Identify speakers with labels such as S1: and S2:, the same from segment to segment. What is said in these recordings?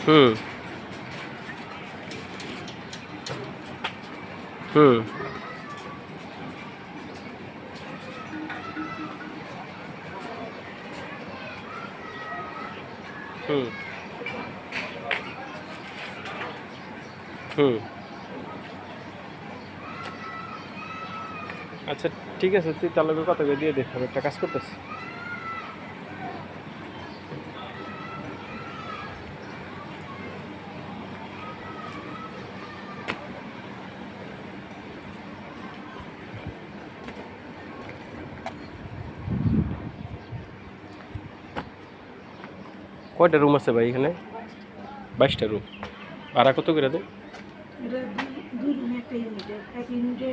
S1: হুম হুম হুম হুম। আচ্ছা ঠিক আছে, তুই তার লগে কথা কই দিয়ে দে, আমি একটা কাজ করতেছি। কয়টা রুম আছে ভাই এখানে? 22টা রুম। ভাড়া কত করে দেয়?
S2: এটা দুই রুমে একটা ইউনিটের, এক ইউনিটে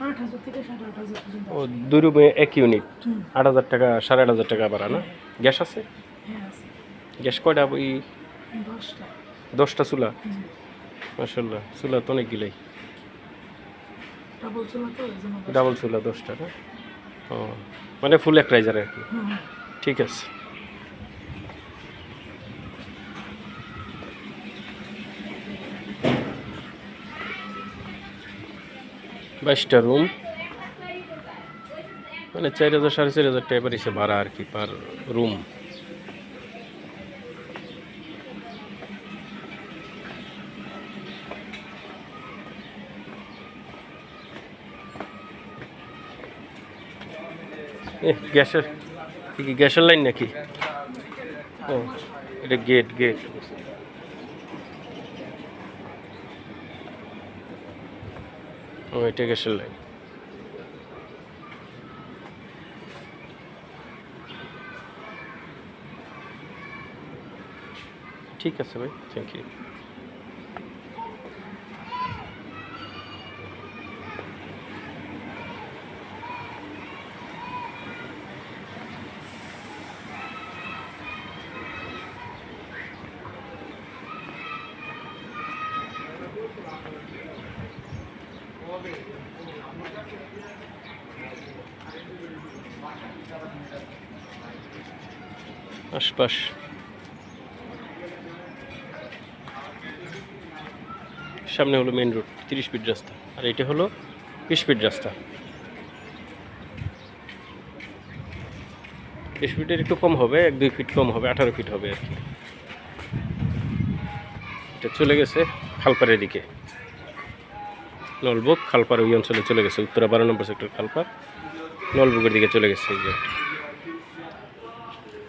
S2: 8,000 থেকে 8,500 পর্যন্ত
S1: ও,
S2: আসে।
S1: 2 রুমে 1 ইউনিট।
S2: হুম।
S1: 8,000 টাকা, 8,500 টাকা ভাড়া না?
S2: হ্যাঁ
S1: গ্যাস আছে?
S2: হ্যাঁ আছে।
S1: গ্যাস কয়টা ওই?
S2: 10টা।
S1: 10টা চুলা?
S2: জি।
S1: মাশাআল্লাহ, চুলা তো অনেকগুলাই।
S2: ডাবল চুলা তো এই জন্য 10টা।
S1: ডাবল চুলা 10টা না? ও, মানে ফুল এক রাইজার আর কি।
S2: হুম।
S1: ঠিক আছে। 22টা রুম, মানে 4,000 4,500 টাকা পড়েছে ভাড়া আর কি পার রুম। গ্যাসের কি গ্যাসের লাইন নাকি? ও, এটা গেট গেট। ও, এটা গ্যাসের লাইন। ঠিক আছে ভাই, থ্যাংক ইউ। আশপাশ সামনে হলো মেন রোড, 30 ফিট রাস্তা, আর এটা হলো 20 ফিট রাস্তা। 20 ফিটের একটু কম হবে, 1-2 ফিট কম হবে, 18 ফিট হবে আর কি। এটা চলে গেছে খালপাড়ের দিকে, নলবুক খালপাড় ওই অঞ্চলে চলে গেছে, উত্তরা 12 নম্বর সেক্টর খালপাড় নলবুকের দিকে চলে গেছে এই যে।